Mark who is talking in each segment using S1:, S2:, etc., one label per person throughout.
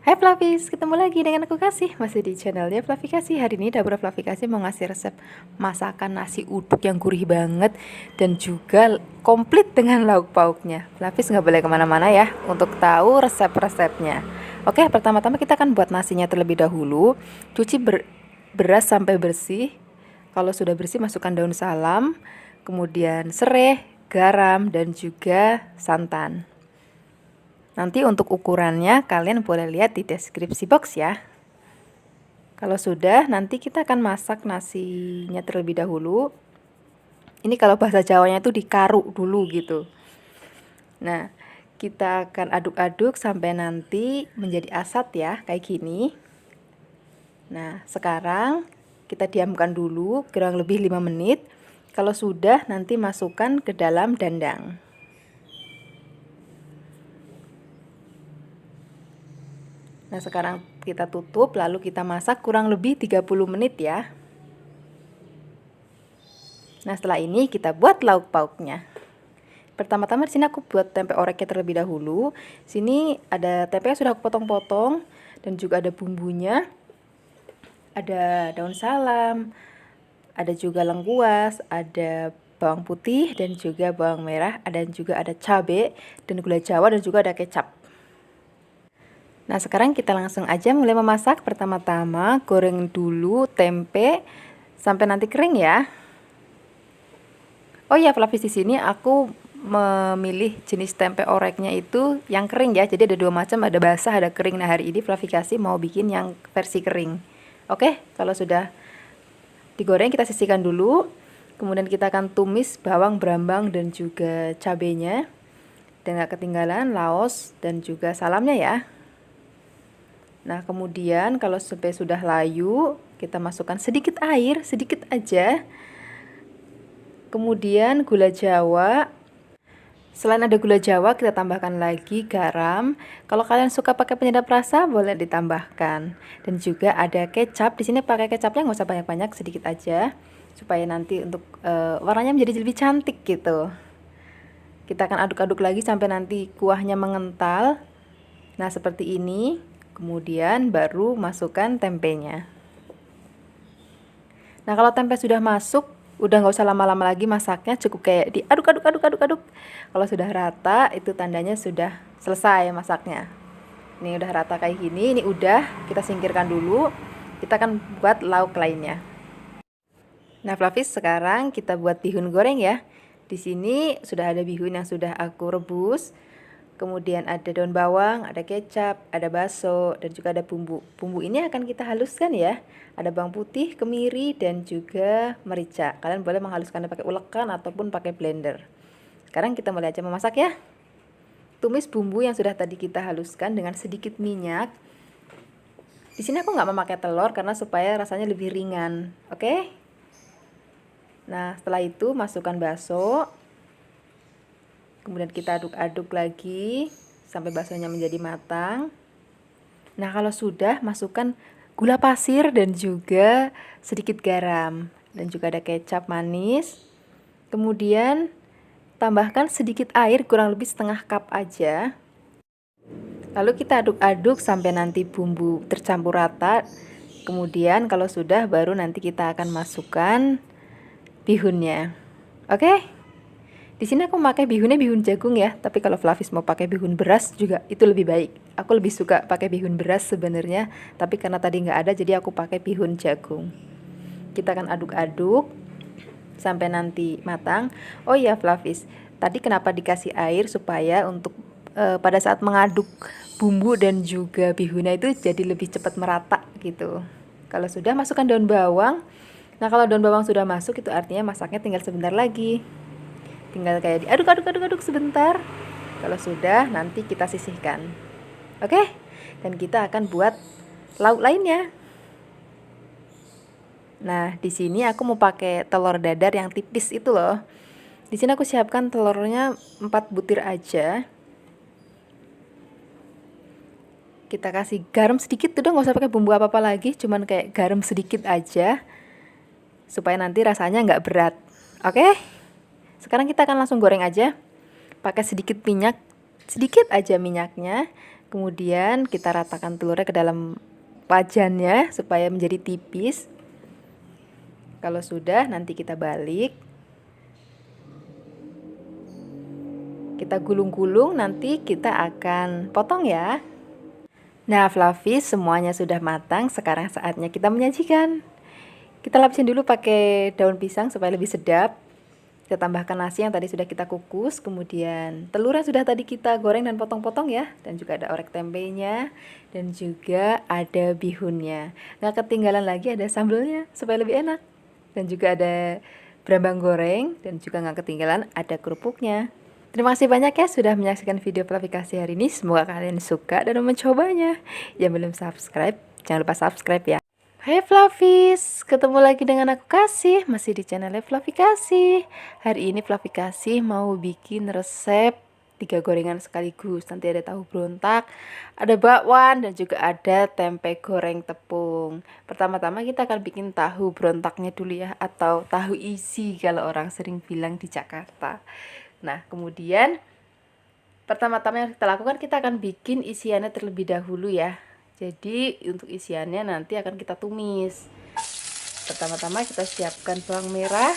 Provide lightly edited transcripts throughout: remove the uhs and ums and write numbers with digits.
S1: Hai Flavis, ketemu lagi dengan aku Kasih, masih di channelnya Flavi Kasih. Hari ini dapur Flavi Kasih mau ngasih resep masakan nasi uduk yang gurih banget dan juga komplit dengan lauk pauknya. Flavis nggak boleh kemana-mana ya untuk tahu resep-resepnya. Oke, pertama-tama kita akan buat nasinya terlebih dahulu. Cuci beras sampai bersih. Kalau sudah bersih masukkan daun salam, kemudian serai, garam, dan juga santan. Nanti untuk ukurannya kalian boleh lihat di deskripsi box ya. Kalau sudah, nanti kita akan masak nasinya terlebih dahulu. Ini kalau bahasa Jawanya itu dikaruk dulu gitu. Nah, kita akan aduk-aduk sampai nanti menjadi asat ya, kayak gini. Nah, sekarang kita diamkan dulu kurang lebih 5 menit. Kalau sudah, nanti masukkan ke dalam dandang. Nah, sekarang kita tutup lalu kita masak kurang lebih 30 menit ya. Nah, setelah ini kita buat lauk pauknya. Pertama-tama di sini aku buat tempe oreknya terlebih dahulu. Sini ada tempe yang sudah aku potong-potong dan juga ada bumbunya. Ada daun salam, ada juga lengkuas, ada bawang putih dan juga bawang merah, dan juga ada cabai dan gula Jawa dan juga ada kecap. Nah, sekarang kita langsung aja mulai memasak. Pertama-tama goreng dulu tempe sampai nanti kering ya. Oh iya, Flavis, di sini aku memilih jenis tempe oreknya itu yang kering ya. Jadi ada dua macam, ada basah, ada kering. Nah, hari ini Flavi kasih mau bikin yang versi kering. Oke, kalau sudah digoreng kita sisihkan dulu. Kemudian kita akan tumis bawang brambang dan juga cabenya. Dan gak ketinggalan laos dan juga salamnya ya. Nah, kemudian kalau sampai sudah layu, kita masukkan sedikit air, sedikit aja. Kemudian gula Jawa. Selain ada gula Jawa, kita tambahkan lagi garam. Kalau kalian suka pakai penyedap rasa, boleh ditambahkan. Dan juga ada kecap. Di sini pakai kecapnya nggak usah banyak-banyak, sedikit aja, supaya nanti untuk warnanya menjadi lebih cantik gitu. Kita akan aduk-aduk lagi sampai nanti kuahnya mengental. Nah, seperti ini. Kemudian baru masukkan tempenya. Nah, kalau tempe sudah masuk, udah nggak usah lama-lama lagi masaknya, cukup kayak diaduk-aduk. Kalau sudah rata, itu tandanya sudah selesai masaknya. Ini udah rata kayak gini, ini udah, kita singkirkan dulu. Kita akan buat lauk lainnya. Nah, Flavis, sekarang kita buat bihun goreng ya. Di sini sudah ada bihun yang sudah aku rebus. Kemudian ada daun bawang, ada kecap, ada bakso, dan juga ada bumbu. Bumbu ini akan kita haluskan ya. Ada bawang putih, kemiri, dan juga merica. Kalian boleh menghaluskannya pakai ulekan ataupun pakai blender. Sekarang kita mulai aja memasak ya. Tumis bumbu yang sudah tadi kita haluskan dengan sedikit minyak. Di sini aku nggak memakai telur karena supaya rasanya lebih ringan. Oke? Nah, setelah itu masukkan bakso. Kemudian kita aduk-aduk lagi sampai baksonya menjadi matang. Nah, kalau sudah, masukkan gula pasir dan juga sedikit garam. Dan juga ada kecap manis. Kemudian tambahkan sedikit air, kurang lebih setengah cup aja. Lalu kita aduk-aduk sampai nanti bumbu tercampur rata. Kemudian kalau sudah, baru nanti kita akan masukkan bihunnya. Oke? Di sini aku pakai bihunnya bihun jagung ya, tapi kalau Flavis mau pakai bihun beras juga itu lebih baik. Aku lebih suka pakai bihun beras sebenarnya, tapi karena tadi nggak ada jadi aku pakai bihun jagung. Kita akan aduk-aduk sampai nanti matang. Oh iya, Flavis, tadi kenapa dikasih air supaya untuk pada saat mengaduk bumbu dan juga bihunnya itu jadi lebih cepat merata gitu. Kalau sudah, masukkan daun bawang. Nah, kalau daun bawang sudah masuk itu artinya masaknya tinggal sebentar lagi. Tinggal kayak diaduk-aduk sebentar. Kalau sudah, nanti kita sisihkan. Oke? Dan kita akan buat lauk lainnya. Nah, di sini aku mau pakai telur dadar yang tipis itu loh. Di sini aku siapkan telurnya 4 butir aja. Kita kasih garam sedikit, udah nggak usah pakai bumbu apa-apa lagi, cuman kayak garam sedikit aja supaya nanti rasanya nggak berat. Oke? Sekarang kita akan langsung goreng aja. Pakai sedikit minyak, sedikit aja minyaknya. Kemudian kita ratakan telurnya ke dalam wajannya supaya menjadi tipis. Kalau sudah, nanti kita balik. Kita gulung-gulung, nanti kita akan potong ya. Nah, Fluffy, semuanya sudah matang. Sekarang saatnya kita menyajikan. Kita lapisin dulu pakai daun pisang supaya lebih sedap. Kita tambahkan nasi yang tadi sudah kita kukus, kemudian telur yang sudah tadi kita goreng dan potong-potong ya. Dan juga ada orek tempenya, dan juga ada bihunnya. Nggak ketinggalan lagi ada sambelnya supaya lebih enak. Dan juga ada brambang goreng, dan juga nggak ketinggalan ada kerupuknya. Terima kasih banyak ya sudah menyaksikan video Fluffy Kasih hari ini. Semoga kalian suka dan mencobanya. Yang belum subscribe, jangan lupa subscribe ya. Hai Fluffies, ketemu lagi dengan aku Kasih, masih di channel Fluffy Kasih. Hari ini Fluffy Kasih mau bikin resep 3 gorengan sekaligus. Nanti ada tahu berontak, ada bakwan, dan juga ada tempe goreng tepung. Pertama-tama kita akan bikin tahu berontaknya dulu ya, atau tahu isi kalau orang sering bilang di Jakarta. Nah, kemudian pertama-tama yang kita lakukan, kita akan bikin isiannya terlebih dahulu ya. Jadi untuk isiannya nanti akan kita tumis. Pertama-tama kita siapkan bawang merah,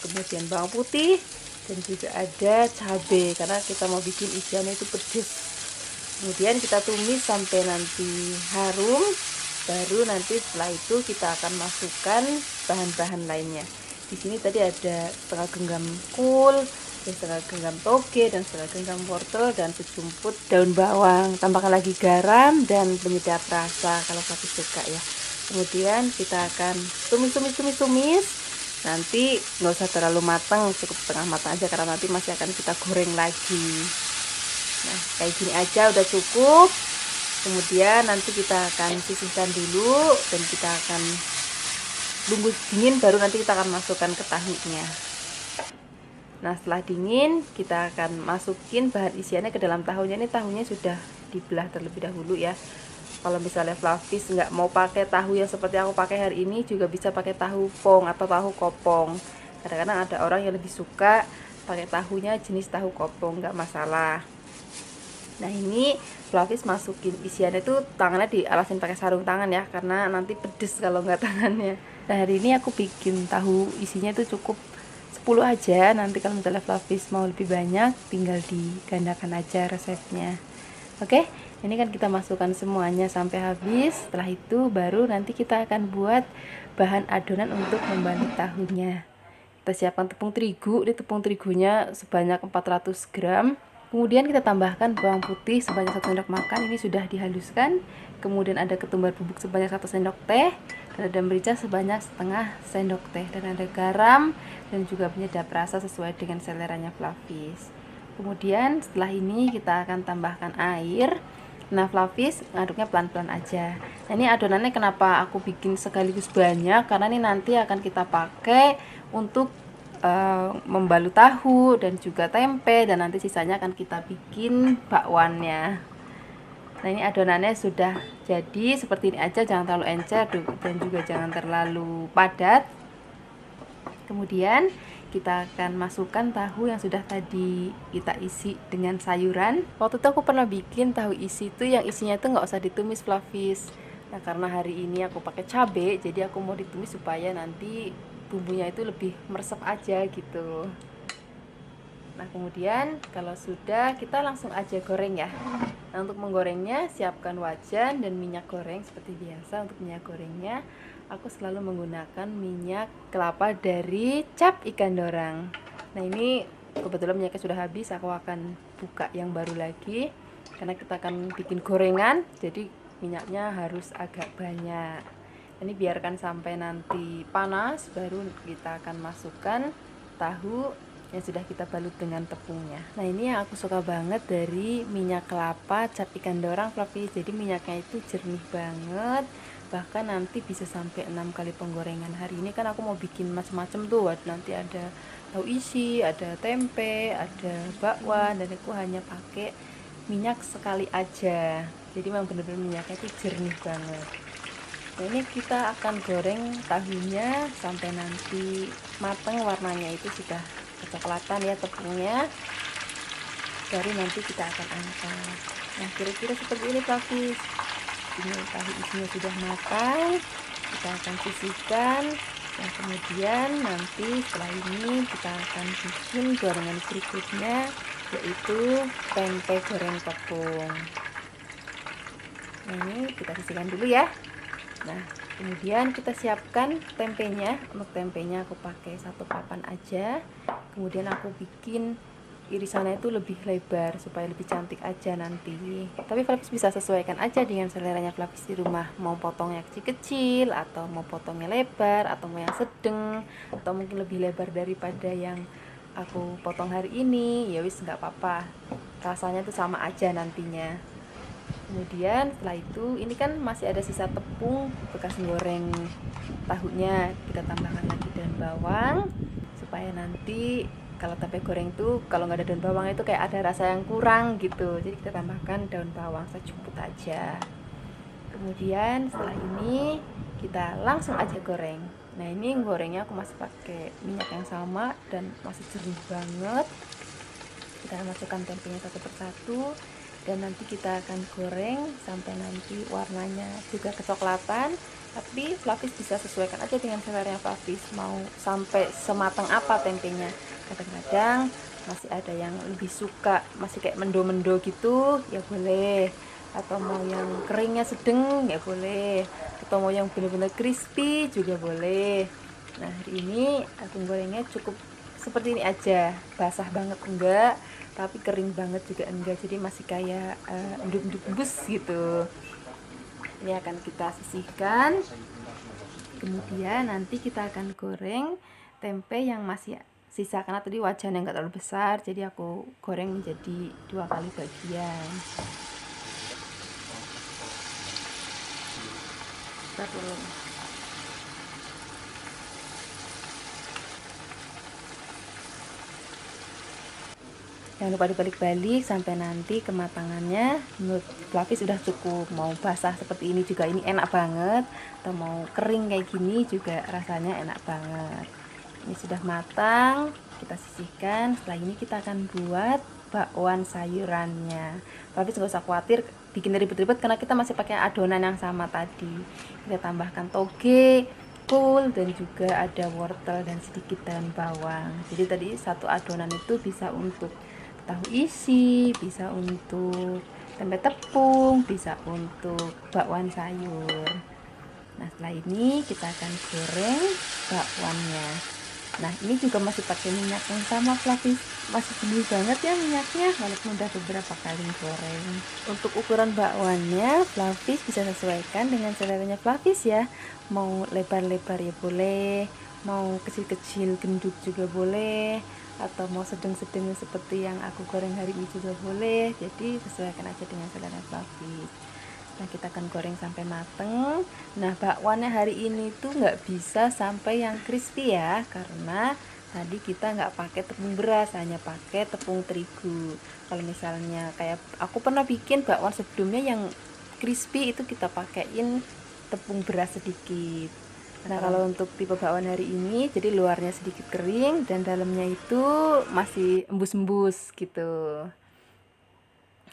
S1: kemudian bawang putih, dan juga ada cabai karena kita mau bikin isiannya itu pedas. Kemudian kita tumis sampai nanti harum. Baru nanti setelah itu kita akan masukkan bahan-bahan lainnya. Di sini tadi ada setengah genggam kul, dan setengah genggam toge, dan setengah genggam wortel, dan sejumput daun bawang. Tambahkan lagi garam dan penyedap rasa kalau Fluffy suka ya. Kemudian kita akan tumis. Nanti nggak usah terlalu matang, cukup setengah matang aja karena nanti masih akan kita goreng lagi. Nah, kayak gini aja udah cukup. Kemudian nanti kita akan sisihkan dulu dan kita akan tunggu dingin, baru nanti kita akan masukkan ke tahunya. Nah, setelah dingin kita akan masukin bahan isiannya ke dalam tahunya. Ini tahunya sudah dibelah terlebih dahulu ya. Kalau misalnya Fluffy nggak mau pakai tahu yang seperti aku pakai hari ini, juga bisa pakai tahu pong atau tahu kopong. Kadang-kadang ada orang yang lebih suka pakai tahunya jenis tahu kopong, nggak masalah. Nah, ini Fluffy masukin isiannya itu tangannya dialasin pakai sarung tangan ya, karena nanti pedes kalau nggak tangannya. Nah, hari ini aku bikin tahu isinya itu cukup 10 aja. Nanti kalau misalnya Fluffy mau lebih banyak, tinggal digandakan aja resepnya. Oke, ini kan kita masukkan semuanya sampai habis. Setelah itu baru nanti kita akan buat bahan adonan untuk membalut tahunya. Kita siapkan tepung terigu. Ini tepung terigunya sebanyak 400 gram. Kemudian kita tambahkan bawang putih sebanyak 1 sendok makan, ini sudah dihaluskan. Kemudian ada ketumbar bubuk sebanyak 1 sendok teh, dan ada merica sebanyak setengah sendok teh, dan ada garam dan juga penyedap rasa sesuai dengan seleranya Fluffy. Kemudian setelah ini kita akan tambahkan air. Nah, Fluffy ngaduknya pelan-pelan aja. Nah, ini adonannya kenapa aku bikin sekaligus banyak, karena ini nanti akan kita pakai untuk membalut tahu dan juga tempe, dan nanti sisanya akan kita bikin bakwannya. Nah, ini adonannya sudah jadi seperti ini aja, jangan terlalu encer dan juga jangan terlalu padat. Kemudian kita akan masukkan tahu yang sudah tadi kita isi dengan sayuran. Waktu itu aku pernah bikin tahu isi itu yang isinya itu nggak usah ditumis Fluffy. Nah, karena hari ini aku pakai cabai, jadi aku mau ditumis supaya nanti bumbunya itu lebih meresap aja gitu. Nah, kemudian kalau sudah, kita langsung aja goreng ya. Nah, untuk menggorengnya siapkan wajan dan minyak goreng seperti biasa. Untuk minyak gorengnya aku selalu menggunakan minyak kelapa dari Cap Ikan Dorang. Nah, ini kebetulan minyaknya sudah habis, aku akan buka yang baru lagi karena kita akan bikin gorengan, jadi minyaknya harus agak banyak. Ini biarkan sampai nanti panas, baru kita akan masukkan tahu yang sudah kita balut dengan tepungnya. Nah, ini yang aku suka banget dari minyak kelapa Cap Ikan Dorang Fluffy. Jadi minyaknya itu jernih banget, bahkan nanti bisa sampai 6 kali penggorengan. Hari ini kan aku mau bikin macam-macam tuh, nanti ada tahu isi, ada tempe, ada bakwan, dan aku hanya pakai minyak sekali aja. Jadi memang benar-benar minyaknya itu jernih banget. Nah, ini kita akan goreng tahunya sampai nanti matang, warnanya itu sudah kecoklatan ya tepungnya. Baru nanti kita akan angkat. Nah, kira-kira seperti ini Fluffy. Ini tahu isinya sudah matang, kita akan sisihkan. Nah, kemudian nanti setelah ini kita akan bikin gorengan berikutnya, yaitu tempe goreng tepung. Nah, ini kita sisihkan dulu ya. Nah, kemudian kita siapkan tempenya. Untuk tempenya aku pakai 1 papan aja. Kemudian aku bikin irisannya itu lebih lebar supaya lebih cantik aja nanti. Tapi Flavis bisa sesuaikan aja dengan seleranya Flavis di rumah. Mau potongnya kecil-kecil atau mau potongnya lebar atau mau yang sedang atau mungkin lebih lebar daripada yang aku potong hari ini. Ya wis nggak apa-apa. Rasanya tuh sama aja nantinya. Kemudian setelah itu ini kan masih ada sisa tepung bekas goreng tahunya, kita tambahkan lagi daun bawang supaya nanti kalau tempe goreng tuh kalau nggak ada daun bawang itu kayak ada rasa yang kurang gitu, jadi kita tambahkan daun bawang secumput aja. Kemudian setelah ini kita langsung aja goreng. Nah, ini gorengnya aku masih pakai minyak yang sama dan masih jernih banget. Kita masukkan tempenya satu persatu dan nanti kita akan goreng sampai nanti warnanya juga kecoklatan. Tapi Flavis bisa sesuaikan aja dengan selera Flavis, mau sampai sematang apa tempenya. Kadang-kadang masih ada yang lebih suka masih kayak mendo-mendo gitu, ya boleh. Atau mau yang keringnya sedang, ya boleh. Atau mau yang benar-benar crispy juga boleh. Nah, hari ini aku gorengnya cukup seperti ini aja, basah banget enggak, tapi kering banget juga enggak, jadi masih kayak enduk-enduk bus gitu. Ini akan kita sisihkan, kemudian nanti kita akan goreng tempe yang masih sisa, karena tadi wajannya enggak terlalu besar, jadi aku goreng menjadi 2 kali bagian. Kita tolong. Jangan lupa dibalik-balik sampai nanti kematangannya menurut Flavis sudah cukup. Mau basah seperti ini juga ini enak banget, atau mau kering kayak gini juga rasanya enak banget. Ini sudah matang, kita sisihkan. Setelah ini kita akan buat bakwan sayurannya. Flavis nggak usah khawatir bikin ribet-ribet karena kita masih pakai adonan yang sama tadi. Kita tambahkan toge, kol, dan juga ada wortel dan sedikit daun bawang. Jadi tadi satu adonan itu bisa untuk tahu isi, bisa untuk tempe tepung, bisa untuk bakwan sayur. Nah, setelah ini kita akan goreng bakwannya. Nah, ini juga masih pakai minyak yang sama Flavis, masih gini banget ya minyaknya walaupun udah beberapa kali goreng. Untuk ukuran bakwannya Flavis bisa sesuaikan dengan seleranya Flavis ya, mau lebar-lebar ya boleh, mau kecil-kecil gendut juga boleh, atau mau sedang-sedang seperti yang aku goreng hari ini juga boleh. Jadi sesuaikan aja dengan selera Flavis. Nah, kita akan goreng sampai mateng. Nah, bakwannya hari ini tuh nggak bisa sampai yang crispy ya, karena tadi kita nggak pakai tepung beras, hanya pakai tepung terigu. Kalau misalnya kayak aku pernah bikin bakwan sebelumnya yang crispy itu kita pakaiin tepung beras sedikit. Nah, kalau untuk tipe bakwan hari ini jadi luarnya sedikit kering dan dalamnya itu masih embus-embus gitu.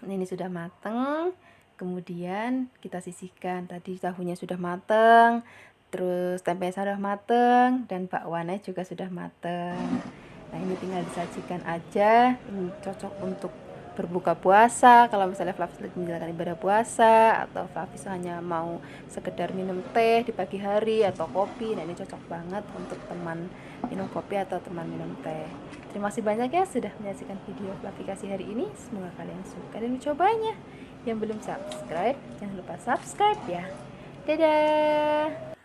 S1: Ini sudah mateng. Kemudian kita sisihkan, tadi tahunya sudah mateng, terus tempe sudah mateng, dan bakwannya juga sudah mateng. Nah, ini tinggal disajikan aja. Ini cocok untuk berbuka puasa, kalau misalnya Flavis lagi menjalankan ibadah puasa, atau Flavis hanya mau sekedar minum teh di pagi hari atau kopi. Nah, ini cocok banget untuk teman minum kopi atau teman minum teh. Terima kasih banyak ya sudah menyaksikan video Flavikasi hari ini. Semoga kalian suka dan mencobanya. Yang belum subscribe, jangan lupa subscribe ya. Dadah.